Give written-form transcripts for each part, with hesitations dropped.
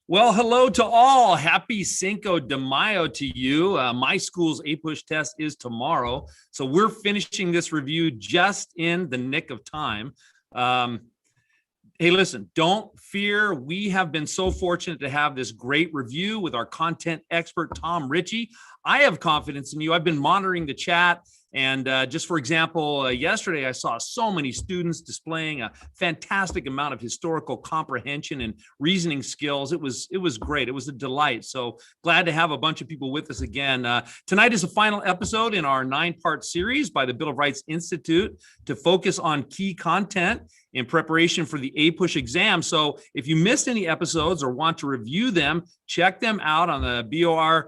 Well, hello to all. Happy Cinco de Mayo to you. My school's APUSH test is tomorrow, so we're finishing this review just in the nick of time. Hey, listen, don't fear. We have been so fortunate to have this great review with our content expert, Tom Richey. I have confidence in you. I've been monitoring the chat. And just for example, yesterday I saw so many students displaying a fantastic amount of historical comprehension and reasoning skills. It was great. It was a delight. So glad to have a bunch of people with us again. Tonight is the final episode in our 9-part series by the Bill of Rights Institute to focus on key content in preparation for the APUSH exam. So if you missed any episodes or want to review them, check them out on the BORI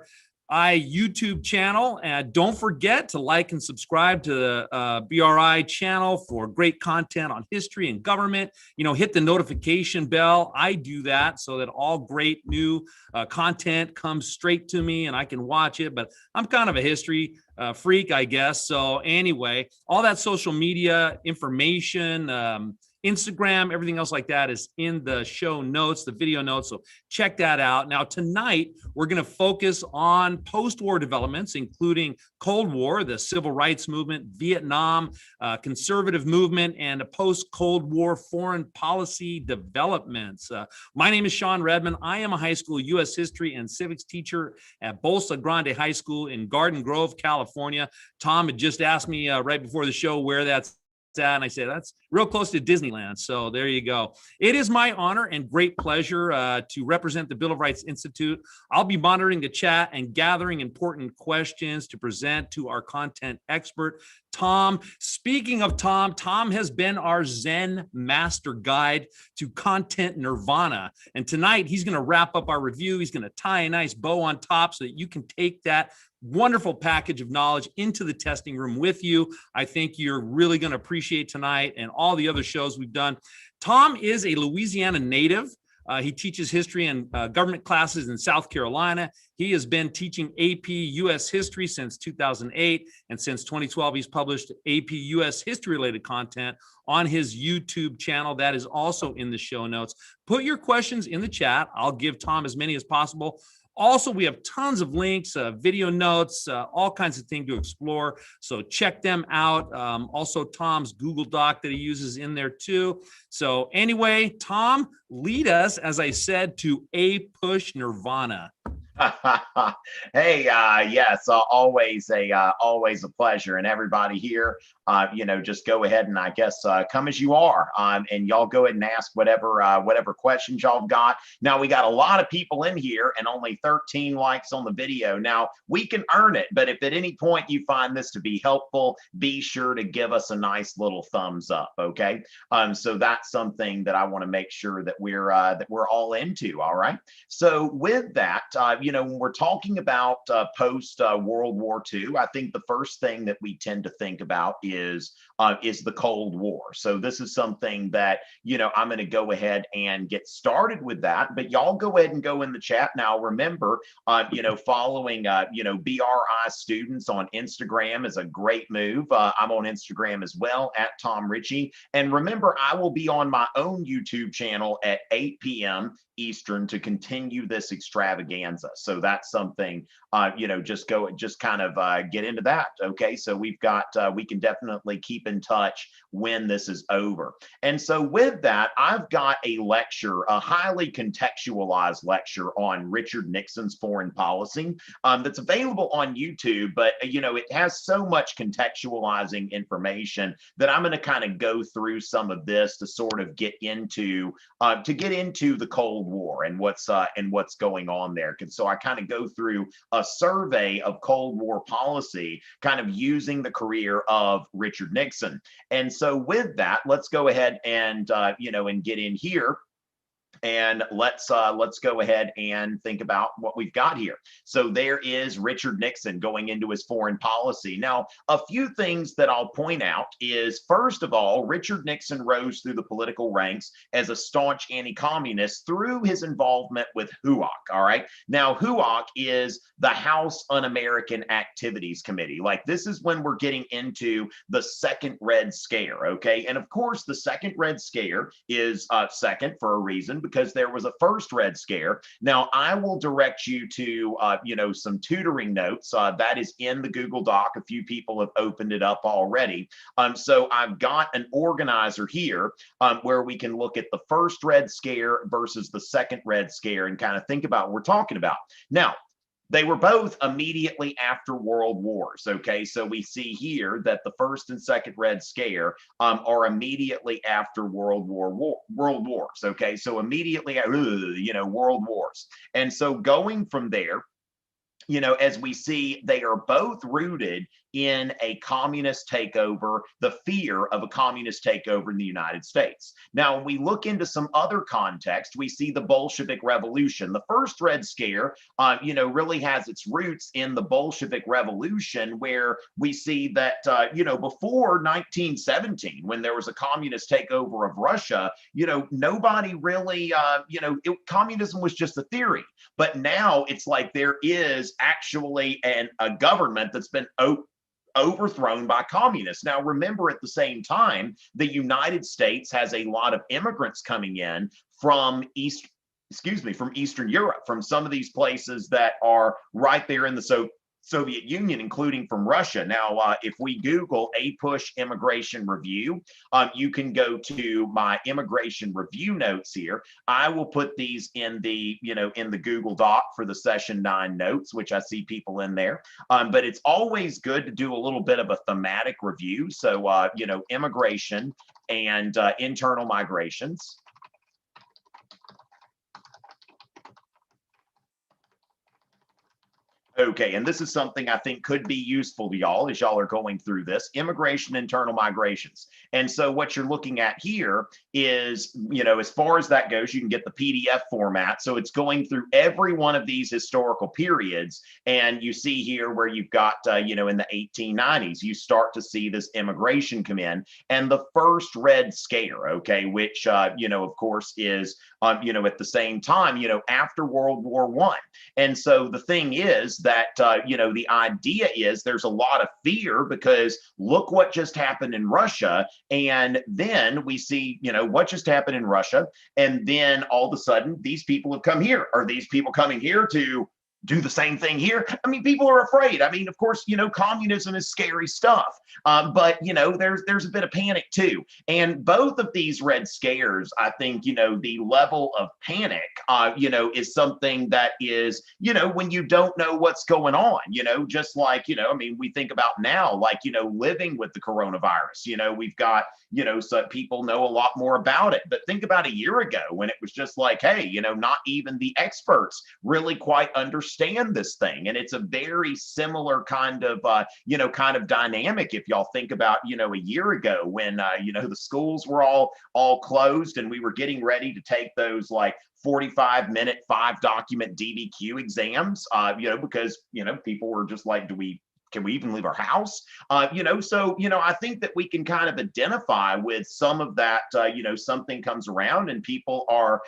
YouTube channel. And don't forget to like and subscribe to the BRI channel for great content on history and government. You know, hit the notification bell. I do that so that all great new content comes straight to me and I can watch it. But I'm kind of a history freak, I guess. So anyway, all that social media information, Instagram, everything else like that is in the show notes, the video notes. So check that out. Now, tonight, we're going to focus on post-war developments, including Cold War, the civil rights movement, Vietnam, conservative movement, and a post-Cold War foreign policy developments. My name is Sean Redmond. I am a high school U.S. history and civics teacher at Bolsa Grande High School in Garden Grove, California. Tom had just asked me right before the show where that's at, and I said that's real close to Disneyland. So there you go. It is my honor and great pleasure to represent the Bill of Rights Institute. I'll be monitoring the chat and gathering important questions to present to our content expert, Tom. Speaking of Tom, Tom has been our Zen master guide to content nirvana. And tonight he's going to wrap up our review. He's going to tie a nice bow on top so that you can take that wonderful package of knowledge into the testing room with you. I think you're really going to appreciate tonight and all the other shows we've done. Tom is a Louisiana native. He teaches history and government classes in South Carolina. He has been teaching AP U.S. history since 2008, and since 2012, he's published AP U.S. history-related content on his YouTube channel. That is also in the show notes. Put your questions in the chat. I'll give Tom as many as possible. Also, we have tons of links, video notes, all kinds of things to explore. So check them out. Also, Tom's Google Doc that he uses in there too. So anyway, Tom, lead us, as I said, to APUSH Nirvana. Hey, yes, always a pleasure, and everybody here, just go ahead and I guess come as you are, and y'all go ahead and ask whatever questions y'all got. Now we got a lot of people in here and only 13 likes on the video. Now we can earn it, but if at any point you find this to be helpful, be sure to give us a nice little thumbs up. Okay, so that's something that I want to make sure that we're all into. All right. So with that, when we're talking about post World War II, I think the first thing that we tend to think about is the Cold War. So this is something that, I'm going to go ahead and get started with that, but y'all go ahead and go in the chat. Now, remember, following, BRI students on Instagram is a great move. I'm on Instagram as well at Tom Richey. And remember, I will be on my own YouTube channel at 8 p.m. Eastern to continue this extravaganza. So that's something, just kind of get into that. Okay. So we can definitely keep in touch when this is over. And so with that, I've got a lecture, a highly contextualized lecture on Richard Nixon's foreign policy that's available on YouTube, but it has so much contextualizing information that I'm going to kind of go through some of this to sort of get into the Cold War and what's going on there. So I kind of go through a survey of Cold War policy, kind of using the career of Richard Nixon. And so with that, let's go ahead and and get in here. And let's go ahead and think about what we've got here. So there is Richard Nixon going into his foreign policy. Now, a few things that I'll point out is, first of all, Richard Nixon rose through the political ranks as a staunch anti-communist through his involvement with HUAC. All right. Now, HUAC is the House Un-American Activities Committee. Like, this is when we're getting into the second Red Scare. Okay. And of course, the second Red Scare is second for a reason, because because there was a first Red Scare. Now, I will direct you to, some tutoring notes that is in the Google Doc. A few people have opened it up already. So I've got an organizer here where we can look at the first Red Scare versus the second Red Scare and kind of think about what we're talking about. Now, they were both immediately after World Wars. Okay, so we see here that the first and second Red Scare are immediately after World Wars. Okay, so immediately, World Wars. And so going from there, as we see, they are both rooted in a communist takeover, the fear of a communist takeover in the United States. Now, when we look into some other context, we see the Bolshevik Revolution. The first Red Scare, really has its roots in the Bolshevik Revolution, where we see that, before 1917, when there was a communist takeover of Russia, nobody really, communism was just a theory. But now it's like there is actually a government that's been overthrown by communists. Now, remember, at the same time, the United States has a lot of immigrants coming in from Eastern Europe, from some of these places that are right there in the Soviet Union, including from Russia. Now, if we Google APUSH immigration review, you can go to my immigration review notes here. I will put these in the, in the Google Doc for the session 9 notes, which I see people in there. But it's always good to do a little bit of a thematic review. So, immigration and internal migrations. Okay, and this is something I think could be useful to y'all as y'all are going through this, immigration, internal migrations. And so what you're looking at here is, as far as that goes, you can get the PDF format. So it's going through every one of these historical periods. And you see here where you've got, in the 1890s, you start to see this immigration come in. And the first Red Scare, okay, which, of course, is, at the same time, after World War I. And so the thing is that, the idea is there's a lot of fear because look what just happened in Russia. And then we see, what just happened in Russia. And then all of a sudden, these people have come here. Are these people coming here to do the same thing here? I mean, people are afraid. I mean, of course, communism is scary stuff, but there's a bit of panic too. And both of these Red Scares, I think, the level of panic, is something that is, when you don't know what's going on, just like, we think about now, like, living with the coronavirus, we've got, so people know a lot more about it. But think about a year ago when it was just like, hey, not even the experts really quite understand this thing. And it's a very similar kind of dynamic if y'all think about, a year ago when, the schools were all closed and we were getting ready to take those like 45-minute 5-document DBQ exams, because, people were just like, can we even leave our house? So, I think that we can kind of identify with some of that, something comes around and people are,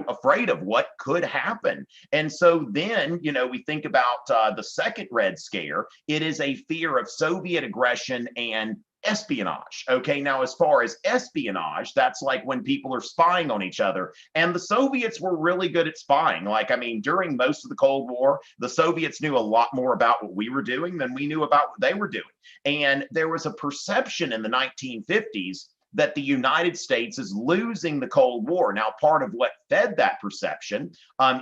afraid of what could happen. And so then, we think about the second Red Scare. It is a fear of Soviet aggression and espionage. Okay, now as far as espionage, that's like when people are spying on each other. And the Soviets were really good at spying. Like, during most of the Cold War, the Soviets knew a lot more about what we were doing than we knew about what they were doing. And there was a perception in the 1950s that the United States is losing the Cold War. Now, part of what fed that perception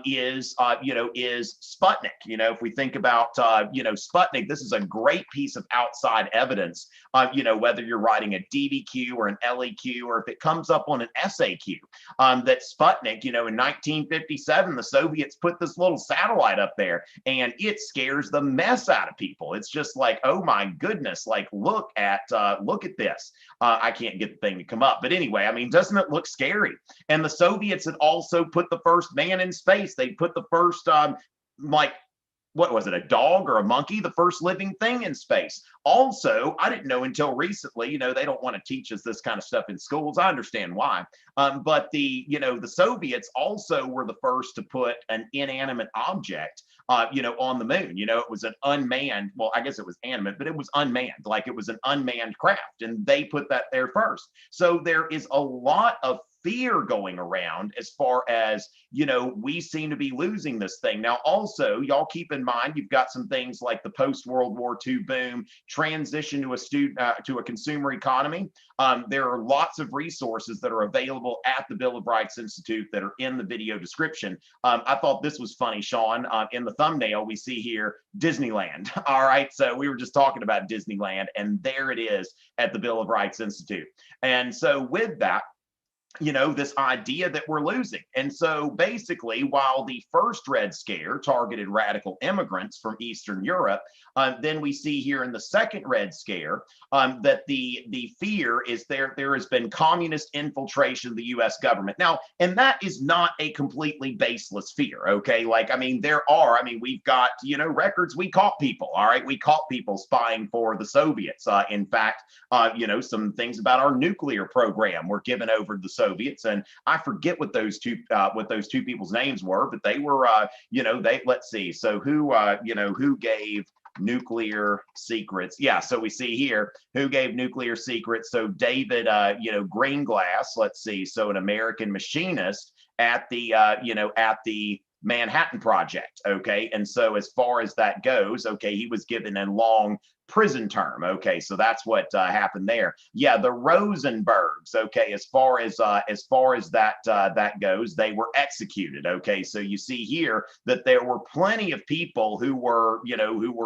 is Sputnik. If we think about, Sputnik, this is a great piece of outside evidence, whether you're writing a DBQ or an LEQ, or if it comes up on an SAQ, that Sputnik, in 1957, the Soviets put this little satellite up there and it scares the mess out of people. It's just like, oh my goodness, like, look at this. I can't get the thing to come up. But anyway, doesn't it look scary? And the Soviets had also put the first man in space. They put the first, what was it, a dog or a monkey, the first living thing in space. Also, I didn't know until recently, they don't want to teach us this kind of stuff in schools. I understand why. But the Soviets also were the first to put an inanimate object, on the moon. It was an unmanned, well, I guess it was animate, but it was unmanned, like it was an unmanned craft, and they put that there first. So there is a lot of fear going around as far as, we seem to be losing this thing. Now, also, y'all keep in mind, you've got some things like the post-World War II boom, transition to a consumer economy. There are lots of resources that are available at the Bill of Rights Institute that are in the video description. I thought this was funny, Sean. In the thumbnail, we see here Disneyland. All right, so we were just talking about Disneyland, and there it is at the Bill of Rights Institute. And so with that, this idea that we're losing. And so basically, while the first Red Scare targeted radical immigrants from Eastern Europe, then we see here in the second Red Scare that the fear is there has been communist infiltration of the US government. Now, and that is not a completely baseless fear, okay? We've got, records, we caught people, all right? We caught people spying for the Soviets. In fact, some things about our nuclear program were given over to the Soviets, and I forget what those two people's names were, but they were, let's see. So who gave nuclear secrets? Yeah, so we see here who gave nuclear secrets. So David, Greenglass. Let's see. So an American machinist at the Manhattan Project. Okay, and so as far as that goes, okay, he was given a long prison term. Okay, so that's what happened there. Yeah, the Rosenbergs. Okay, as far as that goes, they were executed. Okay, so you see here that there were plenty of people who were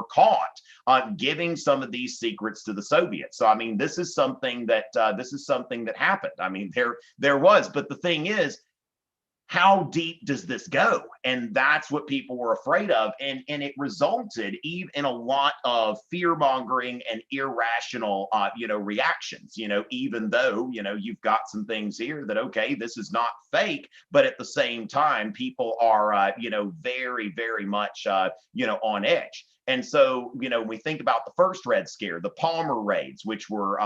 caught on giving some of these secrets to the Soviets. So I mean, this is something that happened. I mean, there was, but the thing is, how deep does this go? And that's what people were afraid of. And it resulted even in a lot of fear mongering and irrational, reactions, even though, you've got some things here that, okay, this is not fake, but at the same time, people are, very, very much, on edge. And so, when we think about the first Red Scare, the Palmer raids, which were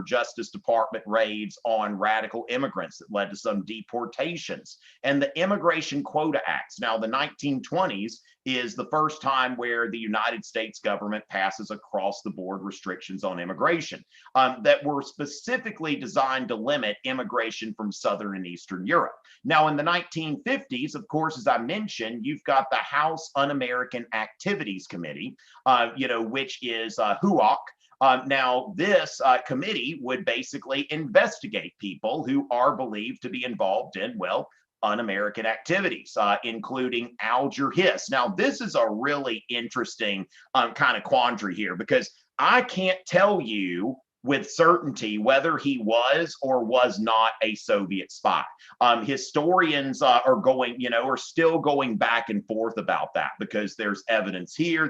Justice Department raids on radical immigrants that led to some deportations, and the Immigration Quota Acts. Now, the 1920s is the first time where the United States government passes across-the-board restrictions on immigration that were specifically designed to limit immigration from Southern and Eastern Europe. Now, in the 1950s, of course, as I mentioned, you've got the House Un-American Activities Committee, which is HUAC. Now, this committee would basically investigate people who are believed to be involved in, well, un-American activities, including Alger Hiss. Now, this is a really interesting kind of quandary here, because I can't tell you with certainty whether he was or was not a Soviet spy. Historians are still going back and forth about that, because there's evidence here,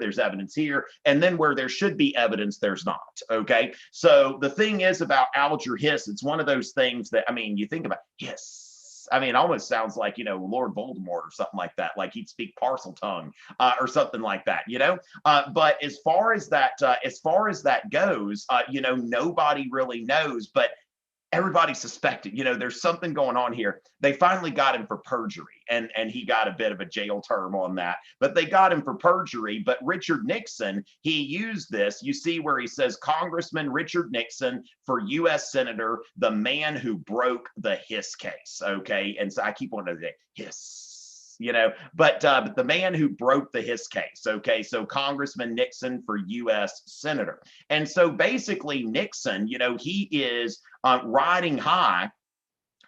and then where there should be evidence, there's not. Okay, so the thing is about Alger Hiss, it's one of those things that, I mean, you think about Hiss. I mean, it almost sounds like, Lord Voldemort or something like that, like he'd speak parcel tongue or something like that, but as far as that goes, nobody really knows, but everybody suspected, there's something going on here. They finally got him for perjury, and he got a bit of a jail term on that, but they got him for perjury. But Richard Nixon, he used this. You see where he says, Congressman Richard Nixon for U.S. Senator, the man who broke the Hiss case. Okay, and so I keep wanting to say Hiss. But the man who broke the Hiss case. Okay, so Congressman Nixon for U.S. Senator. And so basically Nixon, he is riding high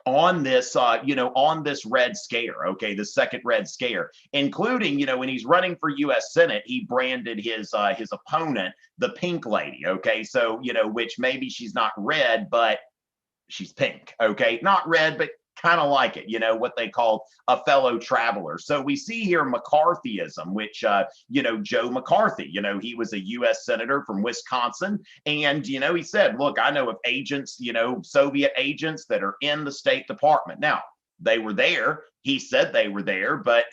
on this, on this Red Scare, okay, the second Red Scare, including, when he's running for U.S. Senate, he branded his opponent the Pink Lady, okay, so, which maybe she's not red, but she's pink, okay, not red, but kind of like it, what they call a fellow traveler. So we see here McCarthyism, which, Joe McCarthy, he was a U.S. Senator from Wisconsin. And, he said, look, I know of agents, Soviet agents that are in the State Department. Now, they were there. He said they were there, but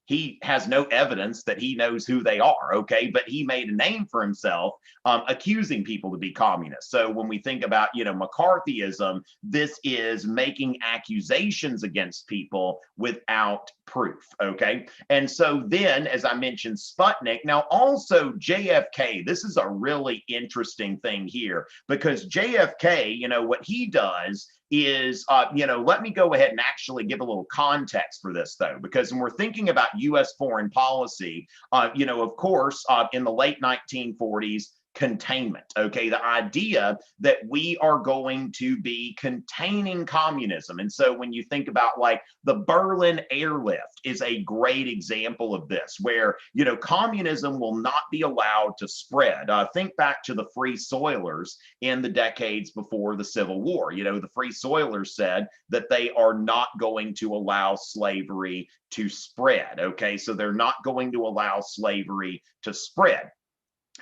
he has no evidence that he knows who they are, okay? But he made a name for himself accusing people to be communists. So when we think about, McCarthyism, this is making accusations against people without proof, okay? And so then, as I mentioned, Sputnik, now also JFK, this is a really interesting thing here, because JFK, what he does is, let me go ahead and actually give a little context for this, though, because when we're thinking about U.S. foreign policy, of course, in the late 1940s, containment, okay, the idea that we are going to be containing communism. And so when you think about like the Berlin airlift is a great example of this, where communism will not be allowed to spread. Think back to the Free Soilers in the decades before the Civil War. The Free Soilers said that they are not going to allow slavery to spread, okay, so they're not going to allow slavery to spread.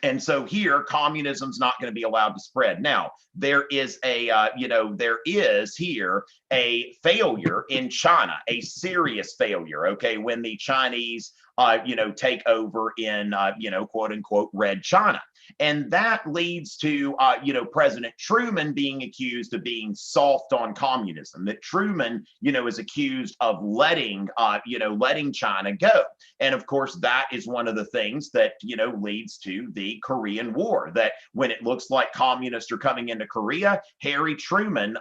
And so here, communism's not going to be allowed to spread. Now, there is here a failure in China, a serious failure, okay, when the Chinese, take over in, quote unquote, Red China. And that leads to, President Truman being accused of being soft on communism, that Truman, is accused of letting China go. And of course, that is one of the things that, leads to the Korean War, that when it looks like communists are coming into Korea, Harry Truman,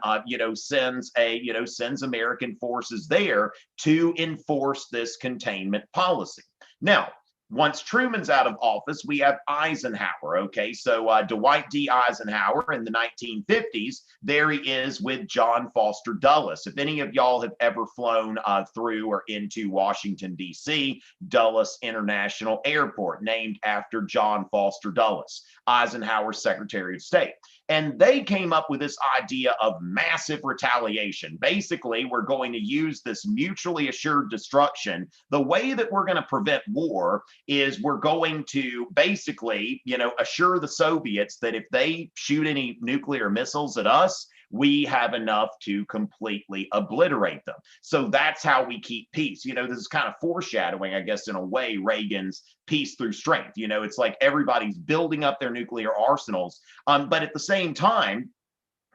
sends American forces there to enforce this containment policy. Now, once Truman's out of office, we have Eisenhower, okay? So Dwight D. Eisenhower in the 1950s, there he is with John Foster Dulles. If any of y'all have ever flown through or into Washington, D.C., Dulles International Airport, named after John Foster Dulles, Eisenhower's Secretary of State. And they came up with this idea of massive retaliation. Basically, we're going to use this mutually assured destruction. The way that we're going to prevent war is we're going to basically, assure the Soviets that if they shoot any nuclear missiles at us, we have enough to completely obliterate them. So that's how we keep peace. This is kind of foreshadowing, I guess, in a way, Reagan's peace through strength. It's like everybody's building up their nuclear arsenals. But at the same time,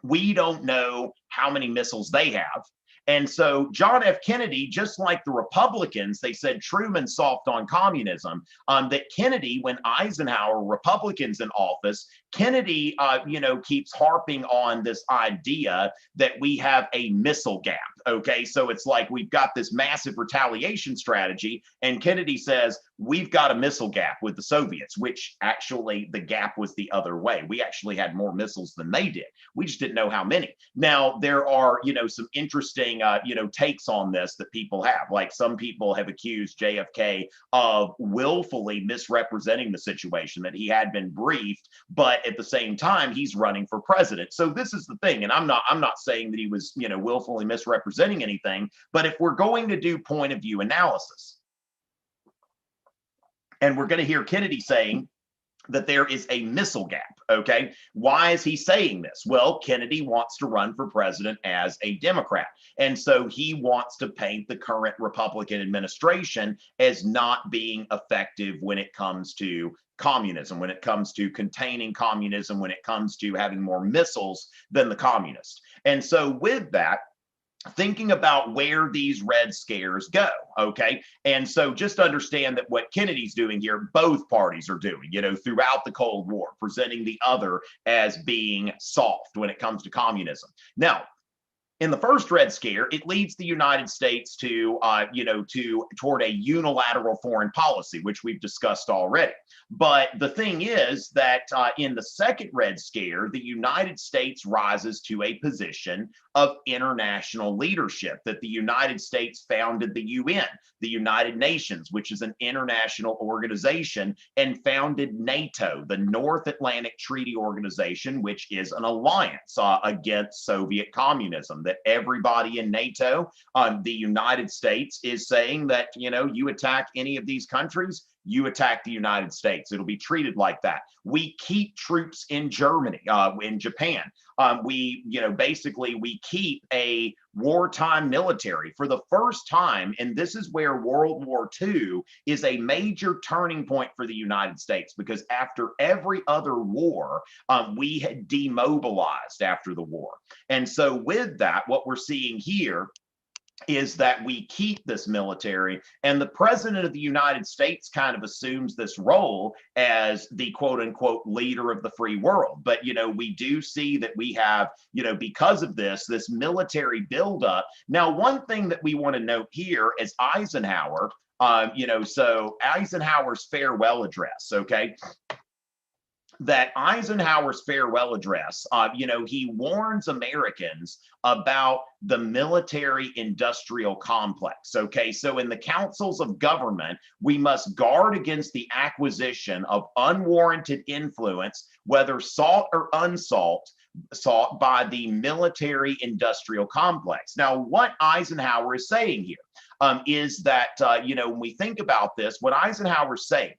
we don't know how many missiles they have. And so John F. Kennedy, just like the Republicans, they said Truman soft on communism, that Kennedy, when Eisenhower, Republicans in office, Kennedy, keeps harping on this idea that we have a missile gap. Okay, so it's like we've got this massive retaliation strategy, and Kennedy says we've got a missile gap with the Soviets, which actually the gap was the other way. We actually had more missiles than they did. We just didn't know how many. Now, there are, some interesting, takes on this that people have. Like some people have accused JFK of willfully misrepresenting the situation, that he had been briefed, but at the same time, he's running for president. So this is the thing, and I'm not saying that he was, willfully misrepresenting anything, but if we're going to do point of view analysis, and we're going to hear Kennedy saying that there is a missile gap, okay? Why is he saying this? Well, Kennedy wants to run for president as a Democrat. And so he wants to paint the current Republican administration as not being effective when it comes to communism, when it comes to containing communism, when it comes to having more missiles than the communists. And so with that, thinking about where these Red Scares go, okay? And so just understand that what Kennedy's doing here, both parties are doing, throughout the Cold War, presenting the other as being soft when it comes to communism. Now, in the first Red Scare, it leads the United States to, toward a unilateral foreign policy, which we've discussed already. But the thing is that in the second Red Scare, the United States rises to a position of international leadership, that the United States founded the UN, the United Nations, which is an international organization, and founded NATO, the North Atlantic Treaty Organization, which is an alliance against Soviet communism, that everybody in NATO, the United States is saying that, you attack any of these countries, you attack the United States. It'll be treated like that. We keep troops in Germany, in Japan. Basically we keep a wartime military for the first time. And this is where World War II is a major turning point for the United States, because after every other war, we had demobilized after the war. And so with that, what we're seeing here is that we keep this military, and the president of the United States kind of assumes this role as the quote unquote leader of the free world. But, we do see that we have, because of this military buildup. Now, one thing that we want to note here is Eisenhower, so Eisenhower's farewell address, okay? That Eisenhower's farewell address, he warns Americans about the military industrial complex. Okay, so in the councils of government, we must guard against the acquisition of unwarranted influence, whether sought or unsought, by the military industrial complex. Now, what Eisenhower is saying here is that, when we think about this, what Eisenhower's saying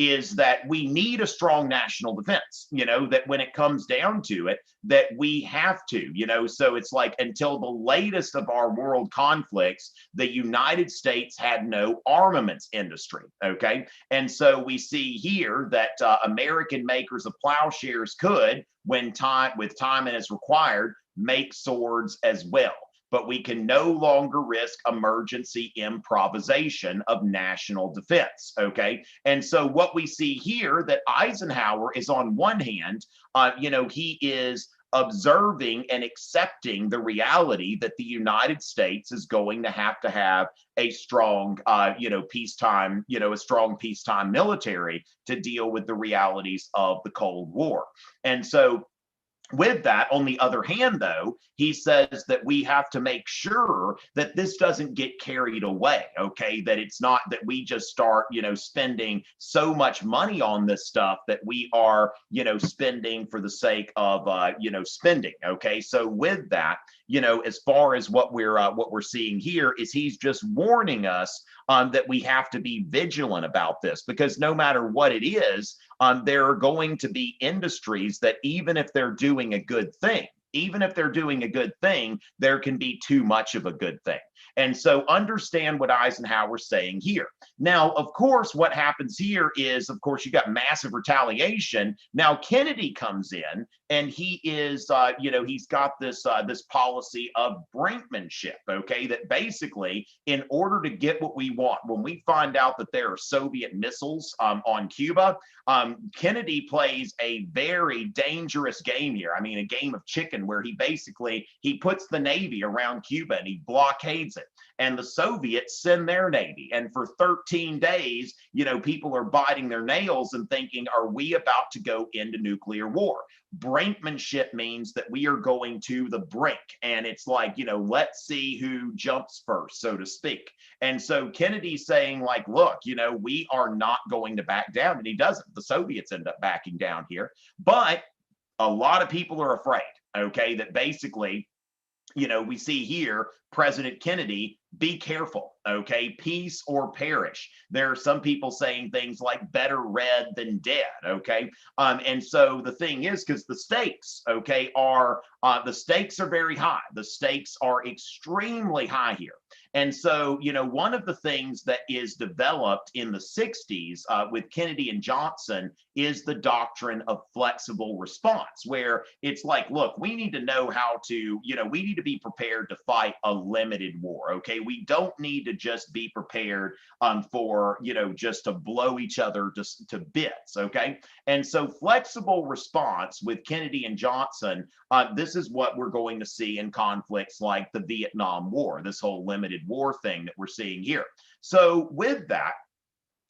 is that we need a strong national defense, that when it comes down to it, that we have to, so it's like until the latest of our world conflicts, the United States had no armaments industry, okay? And so we see here that American makers of plowshares could, with time and as required, make swords as well. But we can no longer risk emergency improvisation of national defense, okay? And so what we see here, that Eisenhower is on one hand, he is observing and accepting the reality that the United States is going to have a strong, peacetime, a strong peacetime military to deal with the realities of the Cold War. And so with that, on the other hand, though, he says that we have to make sure that this doesn't get carried away, okay? That it's not that we just start, spending so much money on this stuff that we are, spending for the sake of, spending, okay? So with that, as far as what we're seeing here is he's just warning us that we have to be vigilant about this, because no matter what it is, there are going to be industries that even if they're doing a good thing, there can be too much of a good thing. And so understand what Eisenhower's saying here. Now, of course, what happens here is, of course, you got massive retaliation. Now, Kennedy comes in and he is, he's got this policy of brinkmanship, okay, that basically in order to get what we want, when we find out that there are Soviet missiles on Cuba, Kennedy plays a very dangerous game here. I mean, a game of chicken where he puts the Navy around Cuba and he blockades it. And the Soviets send their Navy. And for 13 days, people are biting their nails and thinking, are we about to go into nuclear war? Brinkmanship means that we are going to the brink. And it's like, let's see who jumps first, so to speak. And so Kennedy's saying, like, look, we are not going to back down. And he doesn't. The Soviets end up backing down here. But a lot of people are afraid, okay, that basically, we see here, President Kennedy, be careful, okay? Peace or perish. There are some people saying things like better red than dead, okay? And so the thing is, because the stakes, okay, are very high. The stakes are extremely high here. And so, one of the things that is developed in the 60s with Kennedy and Johnson is the doctrine of flexible response, where it's like, look, we need to know how to, we need to be prepared to fight a limited war, okay? We don't need to just be prepared for, just to blow each other just to bits, okay? And so flexible response with Kennedy and Johnson, this is what we're going to see in conflicts like the Vietnam War, this whole limited war thing that we're seeing here. So with that,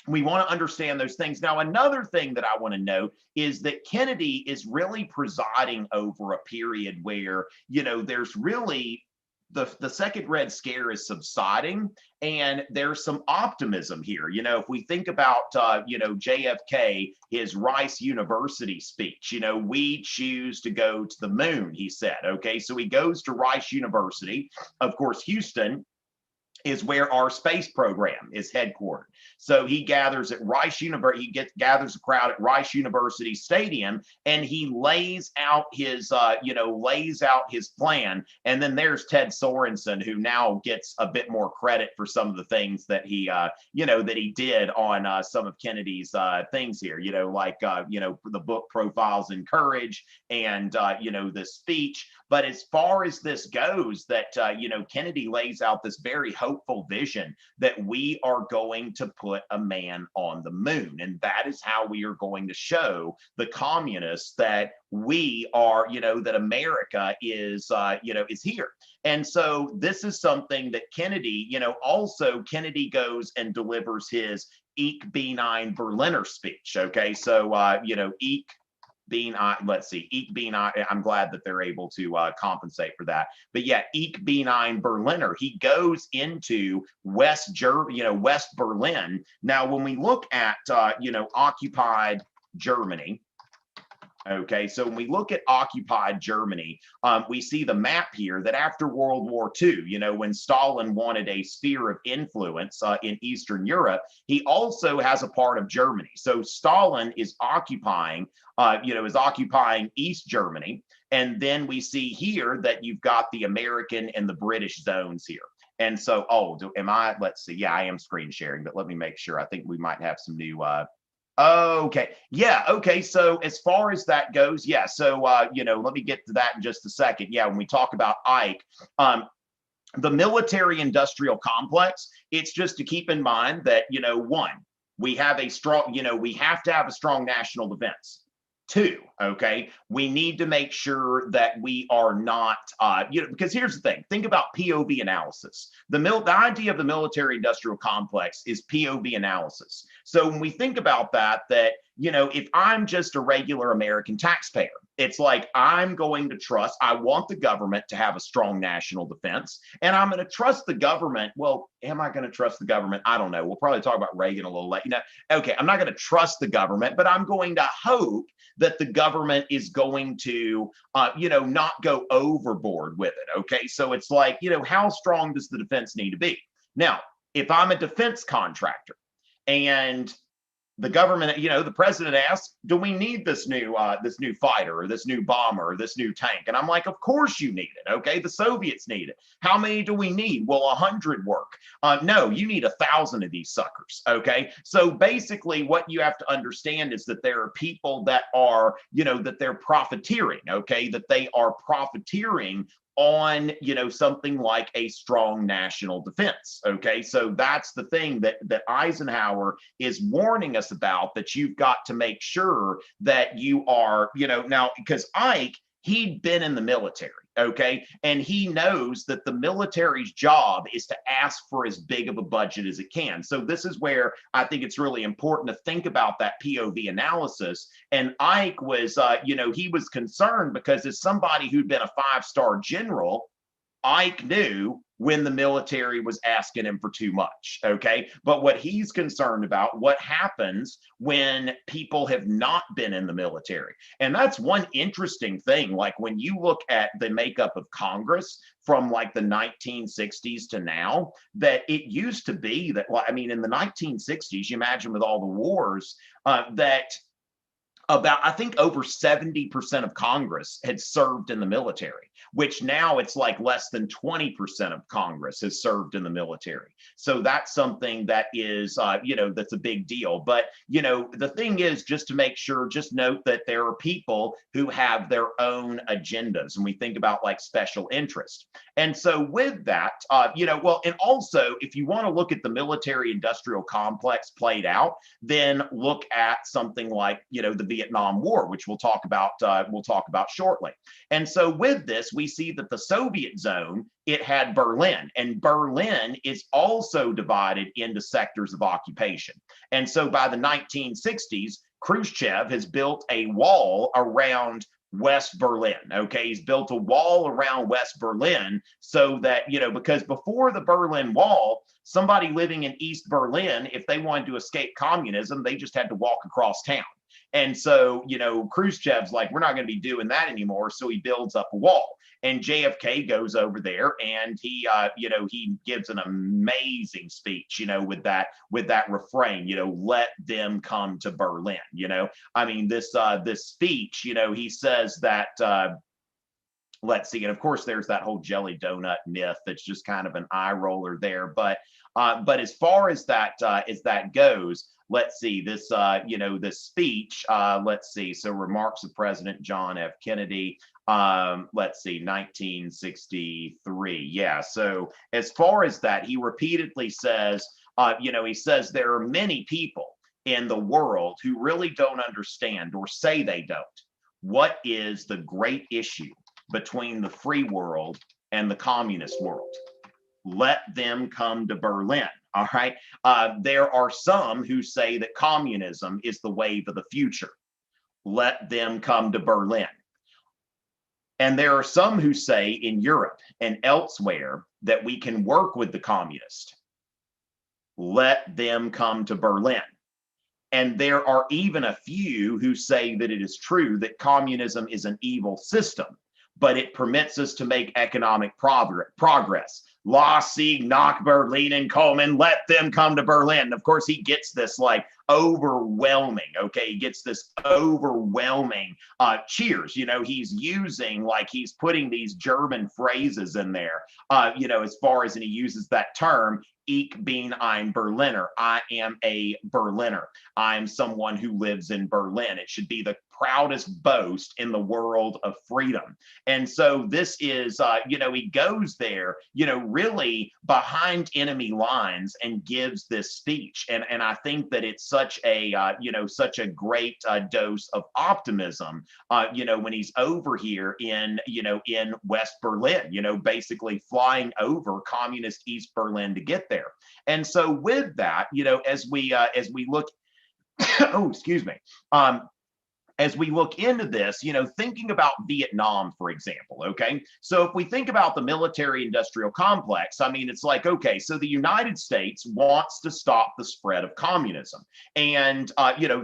we want to understand those things. Now, another thing that I want to note is that Kennedy is really presiding over a period where, there's really the second Red Scare is subsiding, and there's some optimism here. If we think about, JFK, his Rice University speech, we choose to go to the moon, he said. Okay, so he goes to Rice University. Of course, Houston is where our space program is headquartered. So he gathers at Rice University, gathers a crowd at Rice University Stadium, and he lays out his, lays out his plan. And then there's Ted Sorensen, who now gets a bit more credit for some of the things that he, that he did on some of Kennedy's things here, the book Profiles in Courage and, the speech. But as far as this goes, that, Kennedy lays out this very hopeful vision that we are going to put a man on the moon. And that is how we are going to show the communists that we are, that America is, is here. And so this is something that Kennedy, also Kennedy goes and delivers his Ich bin ein Berliner speech. Okay. So, Ich bin ein, let's see, Ich bin ein, I'm glad that they're able to compensate for that. But yeah, Ich bin ein Berliner. He goes into West Berlin. Now, when we look at, occupied Germany, okay, so when we look at occupied Germany, we see the map here that after World War II, when Stalin wanted a sphere of influence in Eastern Europe, he also has a part of Germany. So Stalin is occupying, East Germany. And then we see here that you've got the American and the British zones here. And so, let's see. Yeah, I am screen sharing, but let me make sure. I think we might have some new, okay. Yeah. Okay. So as far as that goes, yeah. So, let me get to that in just a second. Yeah. When we talk about Ike, the military industrial complex, it's just to keep in mind that, one, we have a strong, we have to have a strong national defense. Two, okay, we need to make sure that we are not, because here's the thing, think about POV analysis. The idea of the military industrial complex is POV analysis. So when we think about that, if I'm just a regular American taxpayer, it's like I'm going to trust, I want the government to have a strong national defense, and I'm going to trust the government. Well, am I going to trust the government? I don't know. We'll probably talk about Reagan a little later. Okay, I'm not going to trust the government, but I'm going to hope that the government is going to, not go overboard with it. Okay, so it's like, how strong does the defense need to be? Now, if I'm a defense contractor and the government, the president asks, do we need this new fighter or this new bomber or this new tank? And I'm like, of course you need it. Okay. The Soviets need it. How many do we need? Well, 100 work. No, you need 1,000 of these suckers. Okay. So basically what you have to understand is that there are people that are, that they're profiteering. Okay. That they are profiteering on, something like a strong national defense. Okay, so that's the thing that Eisenhower is warning us about, that you've got to make sure that you are, now, because Ike, he'd been in the military, okay, and he knows that the military's job is to ask for as big of a budget as it can. So this is where I think it's really important to think about that POV analysis. And Ike was, he was concerned because as somebody who'd been a 5-star general, Ike knew when the military was asking him for too much, okay? But what he's concerned about, what happens when people have not been in the military. And that's one interesting thing. Like when you look at the makeup of Congress from like the 1960s to now, that it used to be that, well, I mean, in the 1960s, you imagine with all the wars, that about, I think over 70% of Congress had served in the military, which now it's like less than 20% of Congress has served in the military. So that's something that is, that's a big deal. But, the thing is, just to make sure, just note that there are people who have their own agendas, and we think about like special interest. And so with that, and also if you want to look at the military industrial complex played out, then look at something like, the Vietnam War, which we'll talk about shortly. And so with this, we see that the Soviet zone, it had Berlin, and Berlin is also divided into sectors of occupation. And so by the 1960s, Khrushchev has built a wall around West Berlin. Okay, he's built a wall around West Berlin so that, because before the Berlin Wall, somebody living in East Berlin, if they wanted to escape communism, they just had to walk across town. And so, Khrushchev's like, we're not going to be doing that anymore. So he builds up a wall. And JFK goes over there and he, he gives an amazing speech, with that refrain, let them come to Berlin. I mean, this speech, he says that, let's see, and of course there's that whole jelly donut myth that's just kind of an eye roller there. But as far as that goes, let's see, this this speech, let's see, so remarks of President John F. Kennedy, let's see, 1963. Yeah, so as far as that, he repeatedly says, he says there are many people in the world who really don't understand, or say they don't, what is the great issue between the free world and the communist world. Let them come to Berlin. All right. There are some who say that communism is the wave of the future. Let them come to Berlin. And there are some who say in Europe and elsewhere that we can work with the communists. Let them come to Berlin. And there are even a few who say that it is true that communism is an evil system, but it permits us to make economic progress. Lass sie nach Berlin kommen, let them come to Berlin. Of course, he gets this like overwhelming, okay? He gets this overwhelming cheers. He's using, like, he's putting these German phrases in there, as far as, and he uses that term, Ich bin ein Berliner. I am a Berliner. I'm someone who lives in Berlin. It should be the proudest boast in the world of freedom. And so this is, he goes there, really behind enemy lines and gives this speech. And I think that it's such a, such a great dose of optimism, when he's over here in, in West Berlin, basically flying over communist East Berlin to get there. And so with that, as we look, oh, excuse me, as we look into this, thinking about Vietnam, for example, okay? So if we think about the military-industrial complex, I mean, it's like, okay, so the United States wants to stop the spread of communism. And,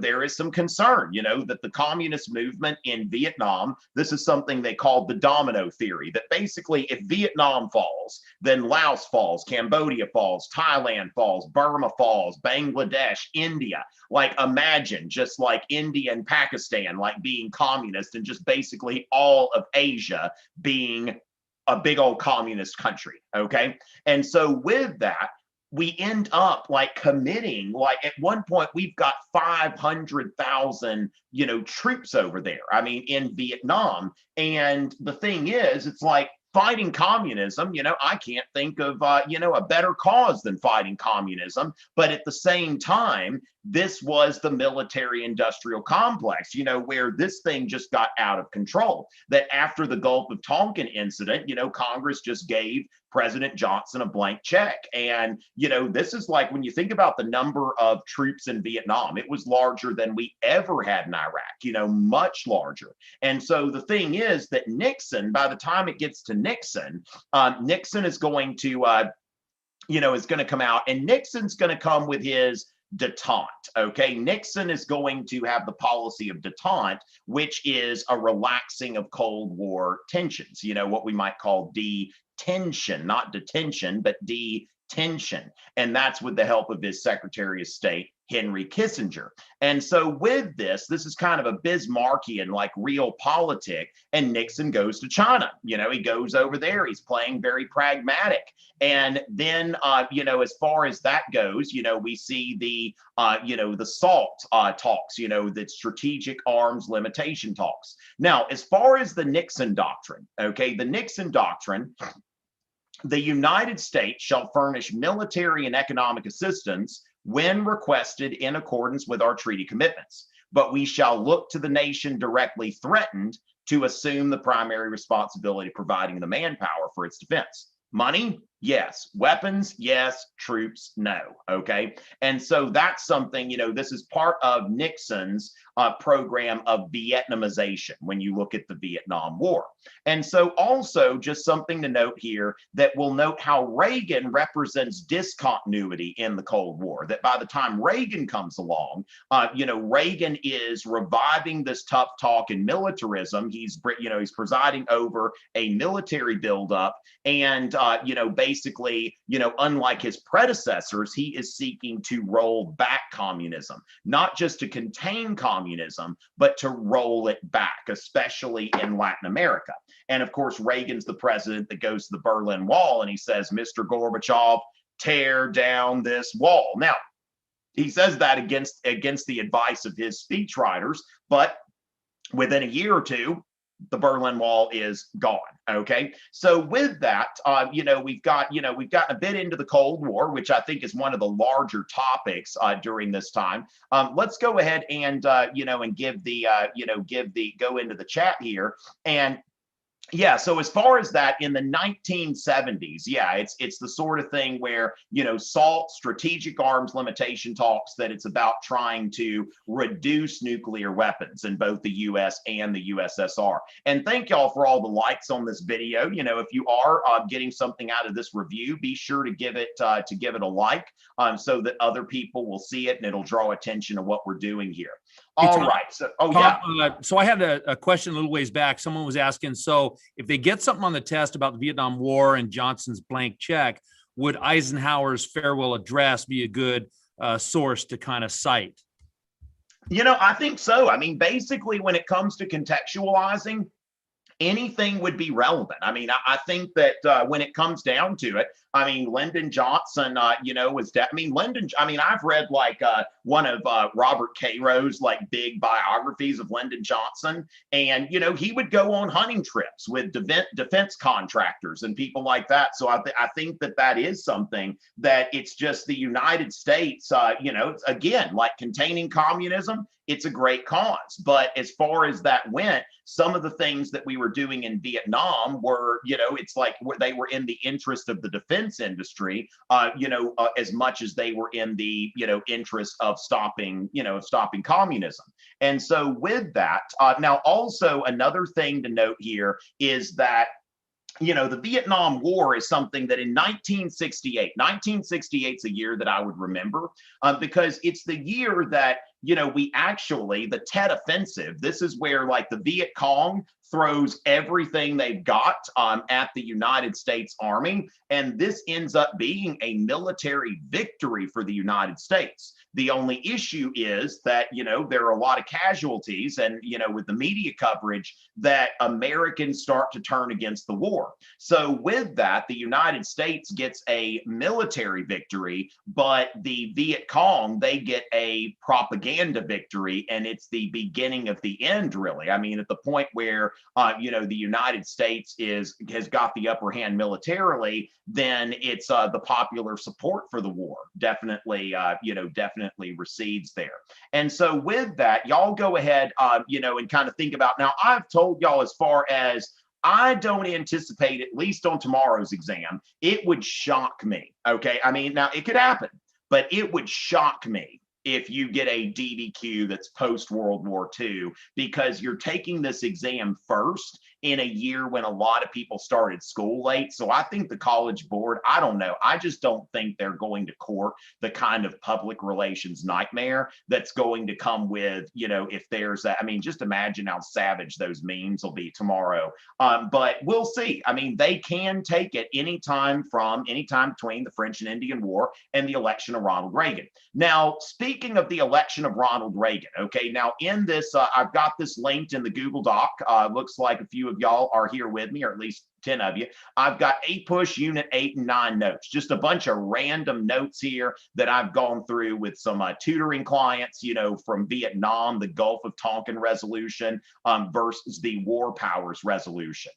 there is some concern, that the communist movement in Vietnam, this is something they called the domino theory, that basically if Vietnam falls, then Laos falls, Cambodia falls, Thailand falls, Burma falls, Bangladesh, India. Like, imagine just like India and Pakistan like being communist, and just basically all of Asia being a big old communist country. Okay. And so with that, we end up like committing, like at one point we've got 500,000, troops over there. I mean, in Vietnam. And the thing is, it's like, fighting communism, I can't think of, a better cause than fighting communism. But at the same time, this was the military-industrial complex, where this thing just got out of control. That after the Gulf of Tonkin incident, Congress just gave President Johnson a blank check. And, this is like, when you think about the number of troops in Vietnam, it was larger than we ever had in Iraq, much larger. And so the thing is that Nixon, by the time it gets to Nixon, Nixon is going to, is going to come out, and Nixon's going to come with his detente. Okay, Nixon is going to have the policy of detente, which is a relaxing of Cold War tensions, what we might call detention, not detention, but detention. And that's with the help of his Secretary of State, Henry Kissinger. And so with this is kind of a Bismarckian, like realpolitik, and Nixon goes to China. He goes over there, he's playing very pragmatic. And then, as far as that goes, we see the, the SALT talks, the strategic arms limitation talks. Now, as far as the Nixon doctrine, okay, the Nixon doctrine, the United States shall furnish military and economic assistance when requested in accordance with our treaty commitments, but we shall look to the nation directly threatened to assume the primary responsibility of providing the manpower for its defense. Money, Yes. Weapons, yes. Troops, no. Okay. And so that's something, this is part of Nixon's program of Vietnamization when you look at the Vietnam War. And so also just something to note here that we'll note how Reagan represents discontinuity in the Cold War, that by the time Reagan comes along, Reagan is reviving this tough talk and militarism. He's presiding over a military buildup, and basically, unlike his predecessors, he is seeking to roll back communism, not just to contain communism, but to roll it back, especially in Latin America. And of course, Reagan's the president that goes to the Berlin Wall and he says, "Mr. Gorbachev, tear down this wall." Now, he says that against the advice of his speechwriters, but within a year or two, the Berlin Wall is gone. Okay, so with that, we've gotten a bit into the Cold War, which I think is one of the larger topics during this time. Let's go ahead and give the go into the chat here. And yeah, so as far as that, in the 1970s, yeah, it's the sort of thing where, SALT, strategic arms limitation talks, that it's about trying to reduce nuclear weapons in both the US and the USSR. And thank y'all for all the likes on this video. If you are getting something out of this review, be sure to give it a like, so that other people will see it and it'll draw attention to what we're doing here. All right. So, so I had a question a little ways back. Someone was asking, so if they get something on the test about the Vietnam War and Johnson's blank check, would Eisenhower's farewell address be a good source to kind of cite? I think so. I mean, basically, when it comes to contextualizing, anything would be relevant. I mean, I think that when it comes down to it, I mean, Lyndon Johnson, I've read one of Robert Cairo's big biographies of Lyndon Johnson, and he would go on hunting trips with defense contractors and people like that. So I think that is something that it's just the United States, again, like containing communism, it's a great cause. But as far as that went, some of the things that we were doing in Vietnam were, it's like they were in the interest of the defense industry, as much as they were in the, interest of stopping communism. And so with that, now also another thing to note here is that the Vietnam War is something that in 1968 is a year that I would remember, because it's the year that, the Tet Offensive, this is where the Viet Cong throws everything they've got at the United States Army. And this ends up being a military victory for the United States. The only issue is that, there are a lot of casualties, and, with the media coverage, that Americans start to turn against the war. So with that, the United States gets a military victory, but the Viet Cong, they get a propaganda victory, and it's the beginning of the end, really. I mean, at the point where, the United States has got the upper hand militarily, then it's the popular support for the war definitely recedes there. And so with that, y'all go ahead, and kind of think about, now I've told y'all, as far as I don't anticipate, at least on tomorrow's exam, it would shock me. Okay. I mean, now it could happen, but it would shock me if you get a DBQ that's post-World War II, because you're taking this exam first in a year when a lot of people started school late. So I think the College Board, I don't know, I just don't think they're going to court the kind of public relations nightmare that's going to come with, if there's I mean, just imagine how savage those memes will be tomorrow. But we'll see. I mean, they can take it anytime between the French and Indian War and the election of Ronald Reagan. Now, speaking of the election of Ronald Reagan, okay, now in this, I've got this linked in the Google Doc. Looks like a few of y'all are here with me, or at least 10 of you. I've got APUSH Unit 8 and 9 notes, just a bunch of random notes here that I've gone through with some tutoring clients, from Vietnam, the Gulf of Tonkin resolution versus the War Powers resolution.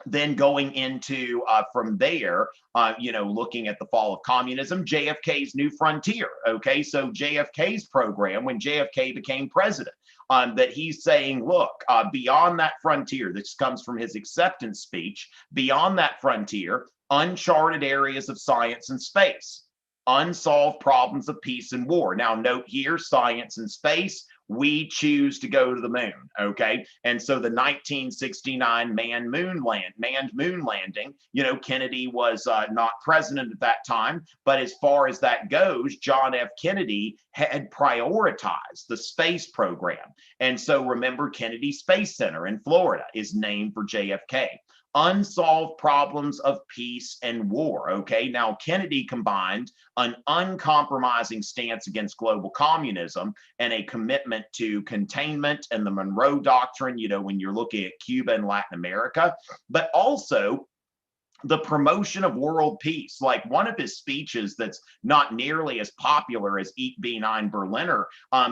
Then going into from there, looking at the fall of communism, JFK's New Frontier. Okay, so JFK's program when JFK became president. that he's saying, look, beyond that frontier, this comes from his acceptance speech, beyond that frontier, uncharted areas of science and space, unsolved problems of peace and war. Now, note here, science and space, we choose to go to the moon, okay? And so the 1969 manned moon landing, you know, Kennedy was not president at that time, but as far as that goes, John F. Kennedy had prioritized the space program. And so remember, Kennedy Space Center in Florida is named for JFK. Unsolved problems of peace and war. Okay, now Kennedy combined an uncompromising stance against global communism and a commitment to containment and the Monroe Doctrine, you know, when you're looking at Cuba and Latin America, but also the promotion of world peace. Like one of his speeches that's not nearly as popular as Ich bin ein Berliner,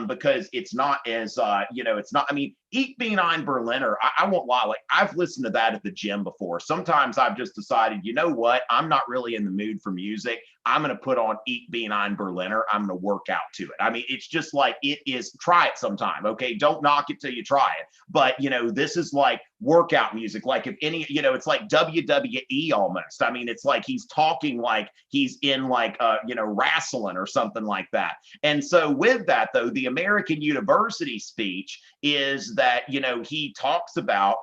because it's not as, you know, it's not, I mean, Ich bin ein Berliner, I won't lie, like I've listened to that at the gym before. Sometimes I've just decided, you know what, I'm not really in the mood for music. I'm going to put on Ich bin ein Berliner. I'm going to work out to it. I mean, it's just like, it is, try it sometime. Okay. Don't knock it till you try it. But, you know, this is like workout music. Like if any, you know, it's like WWE almost. I mean, it's like he's talking like he's in like, you know, wrestling or something like that. And so with that, though, the American University speech is that, you know, he talks about,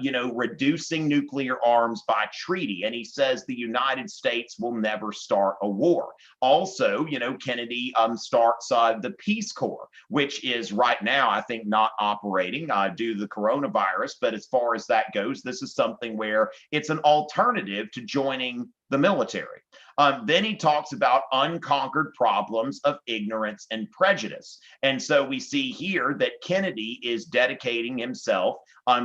you know, reducing nuclear arms by treaty. And he says the United States will never start a war. Also, you know, Kennedy starts the Peace Corps, which is right now, I think, not operating due to the coronavirus. But as far as that goes, this is something where it's an alternative to joining the military. Then he talks about unconquered problems of ignorance and prejudice. And so we see here that Kennedy is dedicating himself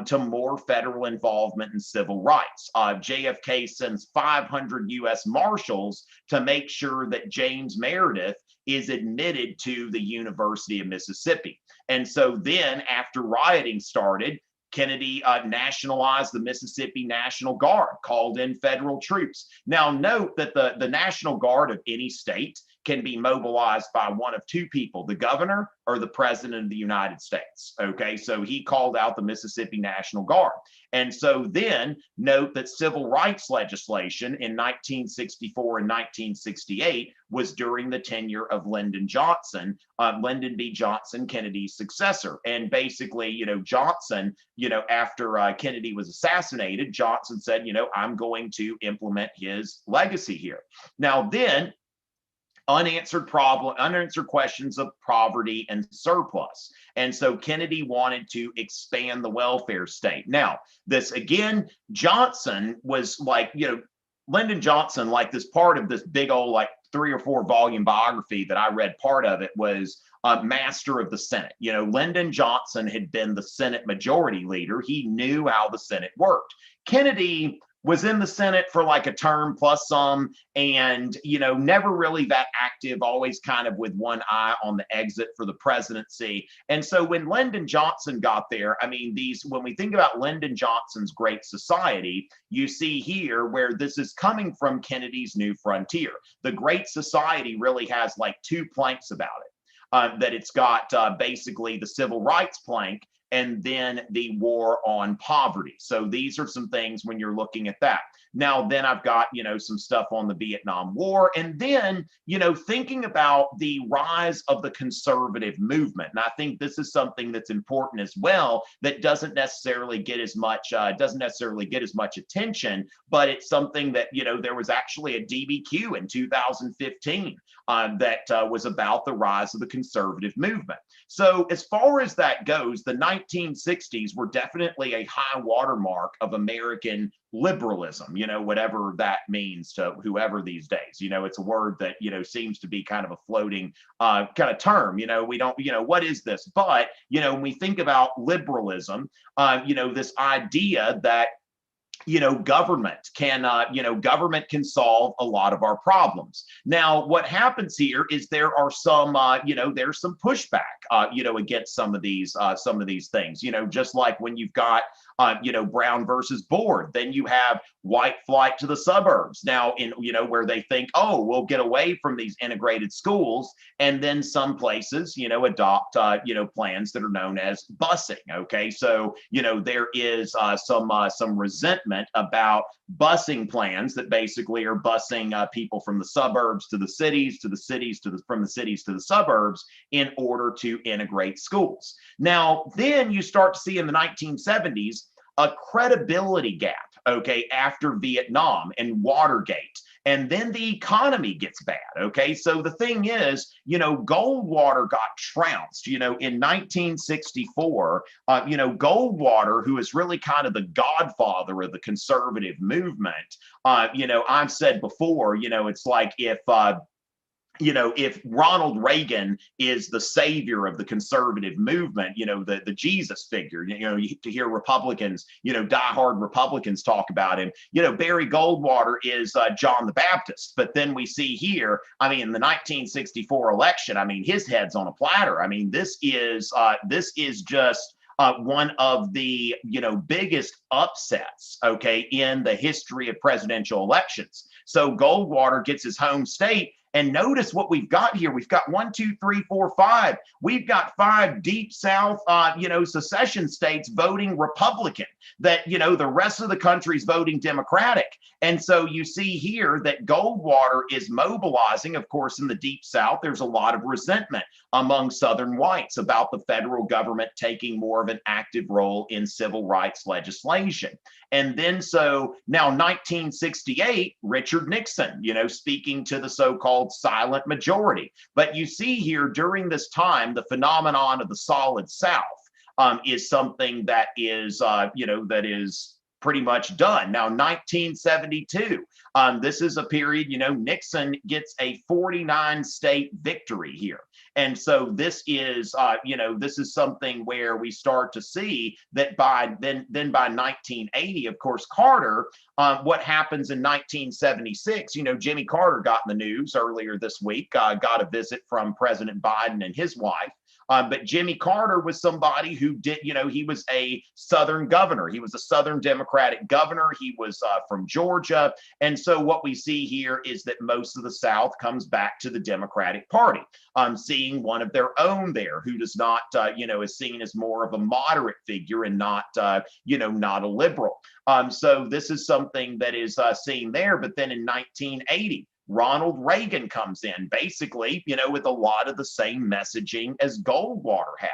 to more federal involvement in civil rights. JFK sends 500 U.S. Marshals to make sure that James Meredith is admitted to the University of Mississippi. And so then after rioting started, Kennedy nationalized the Mississippi National Guard, called in federal troops. Now, note that the National Guard of any state can be mobilized by one of two people, the governor or the president of the United States. Okay, so he called out the Mississippi National Guard. And so then note that civil rights legislation in 1964 and 1968 was during the tenure of Lyndon Johnson, Lyndon B Johnson, Kennedy's successor. And basically, you know, Johnson, you know, after Kennedy was assassinated, Johnson said, you know, I'm going to implement his legacy here. Now then, unanswered questions of poverty and surplus. And so Kennedy wanted to expand the welfare state. Now, this again, Johnson was like, you know, Lyndon Johnson, like this part of this big old, like 3 or 4 volume biography that I read, part of it was Master of the Senate. You know, Lyndon Johnson had been the Senate majority leader. He knew how the Senate worked. Kennedy was in the Senate for like a term plus some, and, you know, never really that active, always kind of with one eye on the exit for the presidency. And so when Lyndon Johnson got there, I mean, when we think about Lyndon Johnson's Great Society, you see here where this is coming from Kennedy's New Frontier. The Great Society really has like 2 planks about it, that it's got basically the civil rights plank and then the war on poverty. So these are some things when you're looking at that. Now, then I've got, you know, some stuff on the Vietnam War, and then, you know, thinking about the rise of the conservative movement. And I think this is something that's important as well, that doesn't necessarily get as much attention, but it's something that, you know, there was actually a DBQ in 2015 that was about the rise of the conservative movement. So as far as that goes, the 1960s were definitely a high watermark of American liberalism, you know, whatever that means to whoever these days. You know, it's a word that, you know, seems to be kind of a floating kind of term. You know, we don't, you know, what is this? But, you know, when we think about liberalism, you know, this idea that, you know, government can solve a lot of our problems. Now, what happens here is there are some, you know, there's some pushback, you know, against some of these things, you know, just like when you've got, Brown versus Board. Then you have white flight to the suburbs. Now, where they think, oh, we'll get away from these integrated schools, and then some places, adopt, plans that are known as busing. Okay, so there is some resentment about busing plans that basically are busing people from the suburbs to the cities, from the cities to the suburbs in order to integrate schools. Now, then you start to see in the 1970s a credibility gap, okay, after Vietnam and Watergate. And then the economy gets bad. Okay. So the thing is, Goldwater got trounced, in 1964, Goldwater, who is really kind of the godfather of the conservative movement. I've said before, it's like if Ronald Reagan is the savior of the conservative movement, the Jesus figure, to hear Republicans, diehard Republicans talk about him, Barry Goldwater is John the Baptist. But then we see here, in the 1964 election, his head's on a platter. This is just one of the biggest upsets, okay, in the history of presidential elections. So Goldwater gets his home state. And notice what we've got here. We've got 1, 2, 3, 4, 5. We've got 5 deep South, secession states voting Republican, that, the rest of the country's voting Democratic. And so you see here that Goldwater is mobilizing, of course, in the deep South. There's a lot of resentment among Southern whites about the federal government taking more of an active role in civil rights legislation. And then so now 1968, Richard Nixon, speaking to the so-called silent majority. But you see here during this time, the phenomenon of the solid South is something that is, that is pretty much done. Now, 1972, this is a period, Nixon gets a 49 state victory here. And so this is, this is something where we start to see that by 1980, of course, Carter, what happens in 1976, Jimmy Carter got in the news earlier this week, got a visit from President Biden and his wife. But Jimmy Carter was somebody who did, he was a Southern governor. He was a Southern Democratic governor. He was from Georgia. And so what we see here is that most of the South comes back to the Democratic Party, seeing one of their own there who does not, is seen as more of a moderate figure and not, not a liberal. So this is something that is seen there. But then in 1980, Ronald Reagan comes in, basically, with a lot of the same messaging as Goldwater had.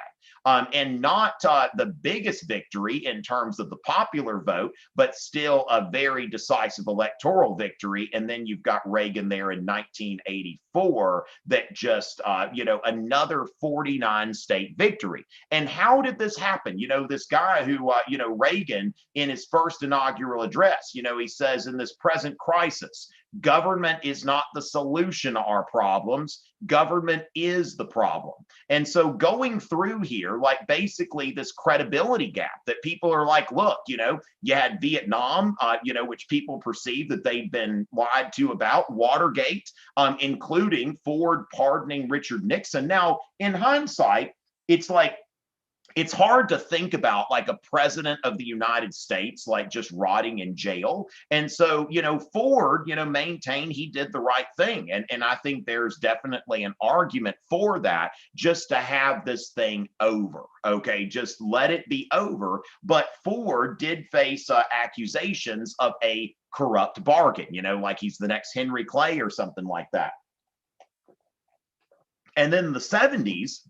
And not the biggest victory in terms of the popular vote, but still a very decisive electoral victory. And then you've got Reagan there in 1984 that just, another 49 state victory. And how did this happen? This guy who, Reagan, in his first inaugural address, he says, in this present crisis, government is not the solution to our problems. Government is the problem. And so going through here, like basically this credibility gap that people are like, look, you had Vietnam, which people perceive that they've been lied to about, Watergate, including Ford pardoning Richard Nixon. Now, in hindsight, it's like, it's hard to think about like a president of the United States, like just rotting in jail. And so, Ford, maintained he did the right thing. And I think there's definitely an argument for that, just to have this thing over. Okay, just let it be over. But Ford did face accusations of a corrupt bargain, like he's the next Henry Clay or something like that. And then in the 70s,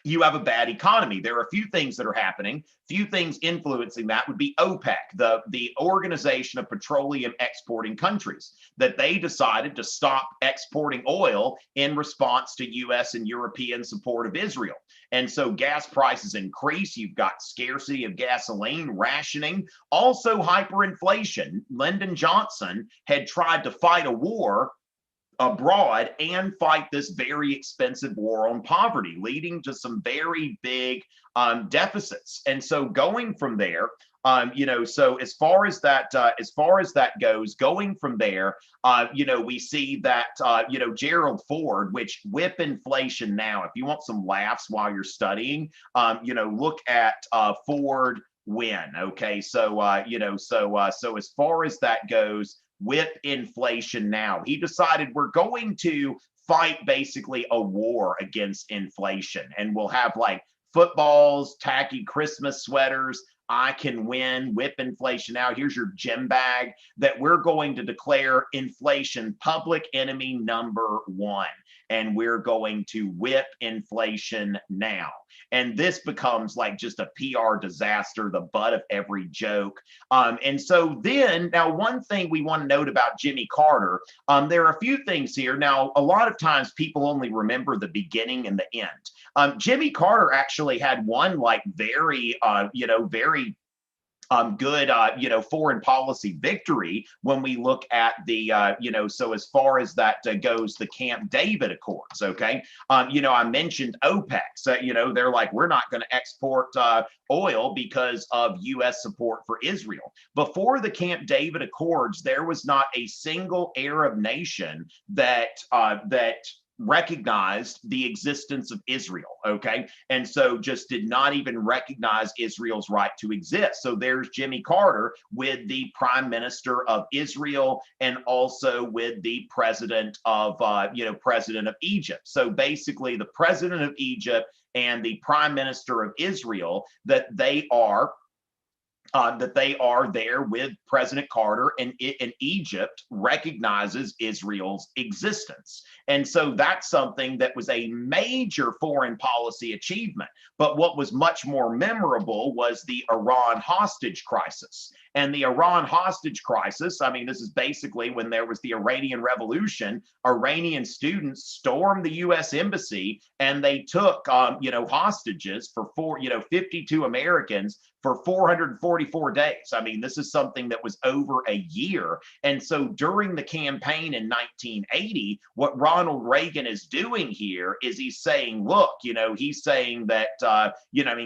you have a bad economy. There are a few things that are happening. Few things influencing that would be OPEC, the Organization of Petroleum Exporting Countries, that they decided to stop exporting oil in response to U.S. and European support of Israel. And so gas prices increase. You've got scarcity of gasoline, rationing, also hyperinflation. Lyndon Johnson had tried to fight a war abroad and fight this very expensive war on poverty, leading to some very big deficits. And so going from there, so as far as that goes, going from there, we see that, Gerald Ford, which whip inflation now, if you want some laughs while you're studying, look at Ford win. Okay, so so as far as that goes, with inflation now, he decided we're going to fight basically a war against inflation, and we'll have like footballs, tacky Christmas sweaters. I can win, whip inflation out. Here's your gym bag, that we're going to declare inflation public enemy number one. And we're going to whip inflation now. And this becomes like just a PR disaster, the butt of every joke. And so then, now one thing we want to note about Jimmy Carter, there are a few things here. Now, a lot of times people only remember the beginning and the end. Jimmy Carter actually had one like very, very good, foreign policy victory when we look at the, so as far as that goes, the Camp David Accords. Okay. I mentioned OPEC. So, they're like, we're not going to export oil because of U.S. support for Israel. Before the Camp David Accords, there was not a single Arab nation that recognized the existence of Israel, okay? And so just did not even recognize Israel's right to exist. So there's Jimmy Carter with the Prime Minister of Israel and also with the President of, President of Egypt. So basically the President of Egypt and the Prime Minister of Israel, that they are there with President Carter, and Egypt recognizes Israel's existence. And so that's something that was a major foreign policy achievement. But what was much more memorable was the Iran hostage crisis. And the Iran hostage crisis, I mean, this is basically when there was the Iranian Revolution. Iranian students stormed the U.S. embassy and they took, hostages for 52 Americans for 444 days. I mean, this is something that was over a year. And so during the campaign in 1980, what Ronald Reagan is doing here is he's saying, look, he's saying that,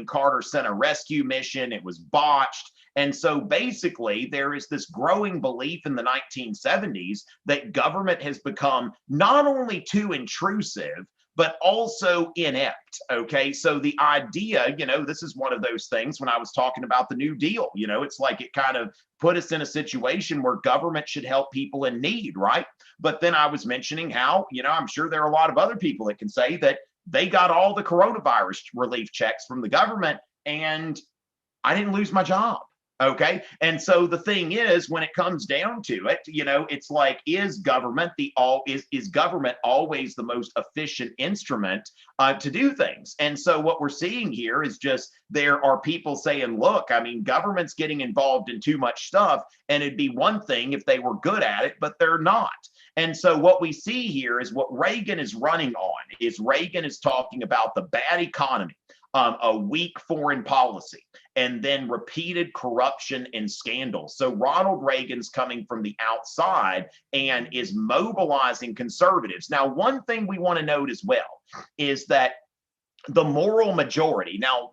Carter sent a rescue mission, it was botched. And so basically, there is this growing belief in the 1970s that government has become not only too intrusive, but also inept. Okay, so the idea, this is one of those things when I was talking about the New Deal, it's like it kind of put us in a situation where government should help people in need, right? But then I was mentioning how, I'm sure there are a lot of other people that can say that they got all the coronavirus relief checks from the government and I didn't lose my job. Okay. And so the thing is, when it comes down to it, it's like, is government government always the most efficient instrument to do things? And so what we're seeing here is just there are people saying, look, I mean, government's getting involved in too much stuff, and it'd be one thing if they were good at it, but they're not. And so what we see here is what Reagan is running on is Reagan is talking about the bad economy, a weak foreign policy, and then repeated corruption and scandals. So Ronald Reagan's coming from the outside and is mobilizing conservatives. Now, one thing we want to note as well is that the moral majority. Now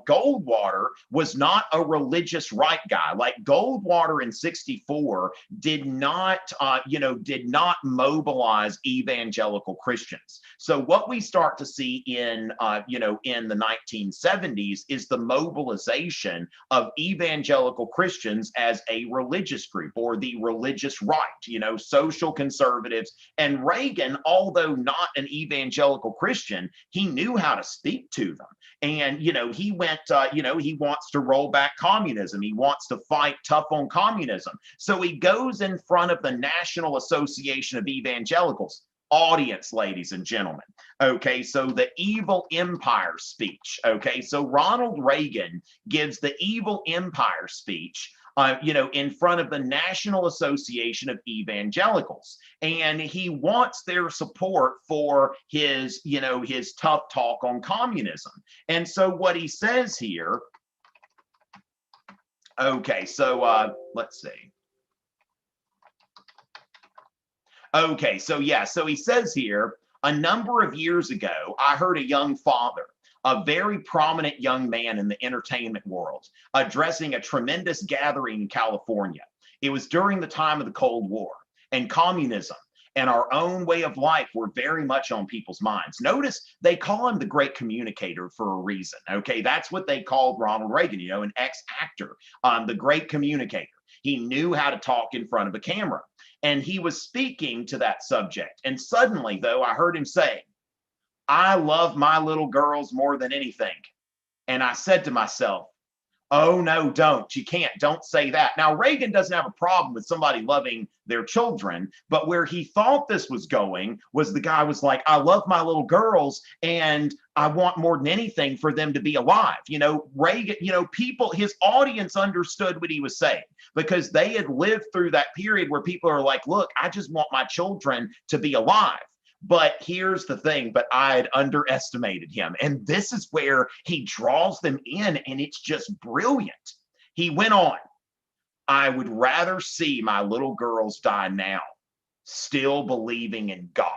Goldwater was not a religious right guy. Like Goldwater in '64 did not mobilize evangelical Christians. So what we start to see in the 1970s is the mobilization of evangelical Christians as a religious group, or the religious right, social conservatives. And Reagan, although not an evangelical Christian, he knew how to speak to them. And, he went, he wants to roll back communism. He wants to fight tough on communism. So he goes in front of the National Association of Evangelicals. Audience, ladies and gentlemen. Okay, so the evil empire speech. Okay, so Ronald Reagan gives the evil empire speech in front of the National Association of Evangelicals. And he wants their support for his tough talk on communism. And so what he says here, okay, so let's see. Okay, so he says here, a number of years ago, I heard a young father, a very prominent young man in the entertainment world, addressing a tremendous gathering in California. It was during the time of the Cold War and communism and our own way of life were very much on people's minds. Notice they call him the great communicator for a reason. Okay, that's what they called Ronald Reagan, you know, an ex-actor, the great communicator. He knew how to talk in front of a camera, and he was speaking to that subject. And suddenly, though, I heard him say, "I love my little girls more than anything." And I said to myself, oh, no, don't. You can't. Don't say that. Now, Reagan doesn't have a problem with somebody loving their children, but where he thought this was going was the guy was like, I love my little girls and I want more than anything for them to be alive. You know, Reagan, you know, people, his audience understood what he was saying because they had lived through that period where people are like, look, I just want my children to be alive. But here's the thing, but I had underestimated him. And this is where he draws them in, and it's just brilliant. He went on, I would rather see my little girls die now, still believing in God,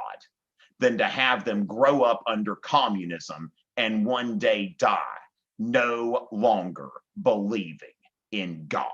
than to have them grow up under communism and one day die, no longer believing in God.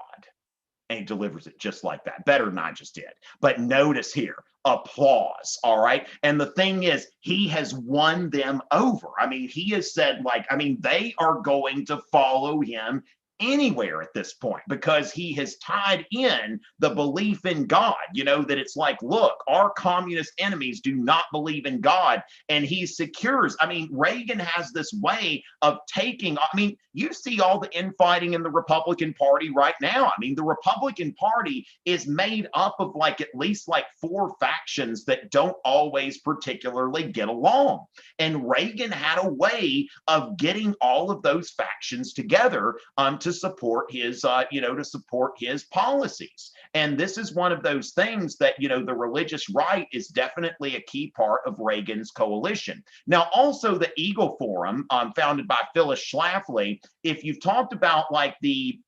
And he delivers it just like that, better than I just did. But notice here, applause, all right? And the thing is, he has won them over. I mean, he has said, like, I mean, they are going to follow him anywhere at this point because he has tied in the belief in God, you know, that it's like, look, our communist enemies do not believe in God, and he secures. I mean, Reagan has this way of taking, I mean, you see all the infighting in the Republican Party right now. I mean, the Republican Party is made up of like at least like 4 factions that don't always particularly get along. And Reagan had a way of getting all of those factions together to support his, you know, to support his policies. And this is one of those things that, you know, the religious right is definitely a key part of Reagan's coalition. Now, also the Eagle Forum, founded by Phyllis Schlafly, if you've talked about like the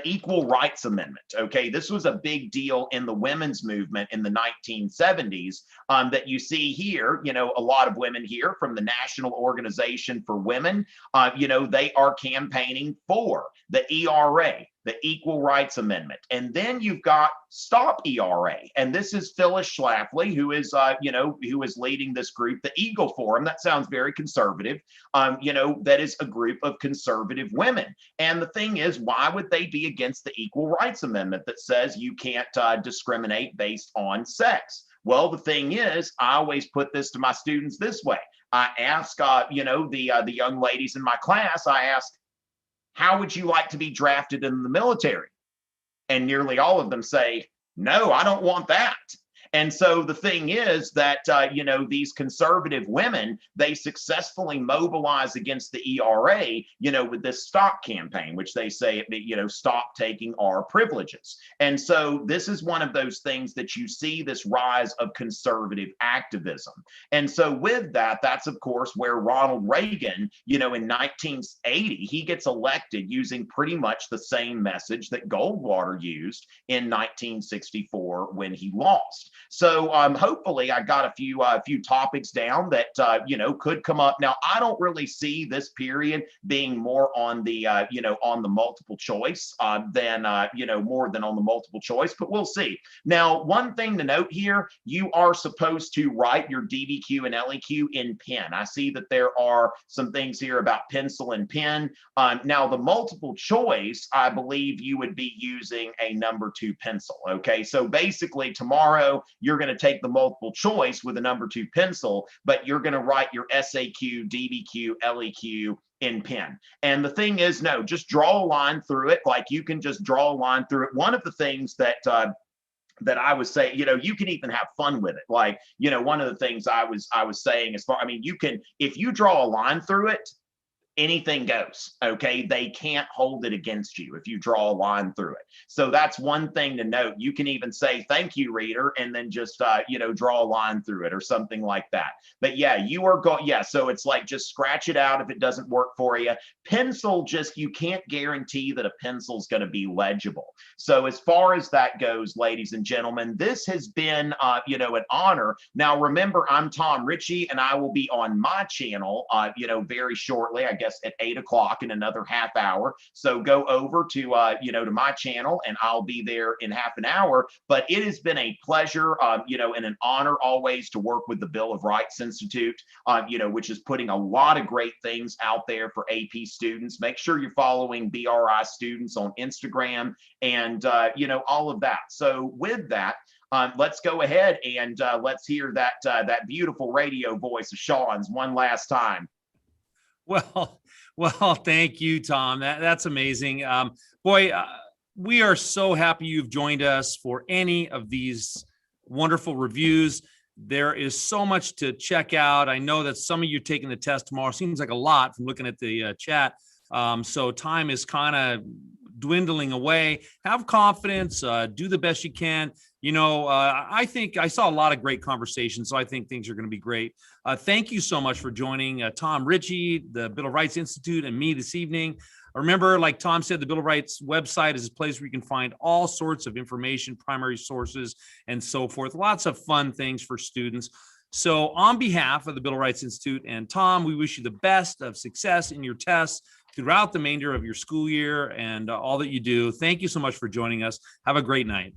Equal Rights Amendment, okay, this was a big deal in the women's movement in the 1970s that you see here, you know, a lot of women here from the National Organization for Women, you know, they are campaigning for the ERA, the Equal Rights Amendment. And then you've got Stop ERA. And this is Phyllis Schlafly, who is, you know, who is leading this group, the Eagle Forum. That sounds very conservative. You know, that is a group of conservative women. And the thing is, why would they be against the Equal Rights Amendment that says you can't discriminate based on sex? Well, the thing is, I always put this to my students this way. I ask, you know, the young ladies in my class, I ask, how would you like to be drafted in the military? And nearly all of them say, no, I don't want that. And so the thing is that, you know, these conservative women, they successfully mobilize against the ERA, you know, with this stop campaign, which they say, you know, stop taking our privileges. And so this is one of those things that you see this rise of conservative activism. And so with that, that's of course where Ronald Reagan, you know, in 1980, he gets elected using pretty much the same message that Goldwater used in 1964 when he lost. So hopefully I got a few topics down that you know, could come up. Now, I don't really see this period being more on the you know, on the multiple choice than you know, more than on the multiple choice, but we'll see. Now, one thing to note here, you are supposed to write your DBQ and LEQ in pen. I see that there are some things here about pencil and pen. Now, the multiple choice, I believe you would be using a number 2 pencil. Okay, so basically tomorrow you're going to take the multiple choice with a number 2 pencil, but you're going to write your SAQ, DBQ, LEQ in pen. And the thing is, no, just draw a line through it. Like you can just draw a line through it. One of the things that that I was saying, you know, you can even have fun with it. Like, you know, one of the things I was saying as far, I mean, you can, if you draw a line through it, anything goes, okay? They can't hold it against you if you draw a line through it. So that's one thing to note. You can even say, thank you, reader, and then just, you know, draw a line through it or something like that. But yeah, you are going, yeah, so it's like, just scratch it out if it doesn't work for you. Pencil, just, you can't guarantee that a pencil's going to be legible. So as far as that goes, ladies and gentlemen, this has been, you know, an honor. Now, remember, I'm Tom Richey, and I will be on my channel, you know, very shortly, I guess guess, at 8 o'clock in another half hour. So go over to, to my channel, and I'll be there in half an hour. But it has been a pleasure, and an honor always to work with the Bill of Rights Institute, which is putting a lot of great things out there for AP students. Make sure you're following BRI students on Instagram and, all of that. So with that, let's go ahead and let's hear that beautiful radio voice of Sean's one last time. Well, thank you, Tom. That's amazing. We are so happy you've joined us for any of these wonderful reviews. There is so much to check out. I know that some of you taking the test tomorrow. Seems like a lot from looking at the chat. So time is kind of dwindling away. Have confidence, do the best you can. I think I saw a lot of great conversations, so I think things are going to be great. Thank you so much for joining Tom Richey, the Bill of Rights Institute, and me this evening. Remember, like Tom said, the Bill of Rights website is a place where you can find all sorts of information, primary sources, and so forth. Lots of fun things for students. So on behalf of the Bill of Rights Institute and Tom, we wish you the best of success in your tests throughout the remainder of your school year and all that you do. Thank you so much for joining us. Have a great night.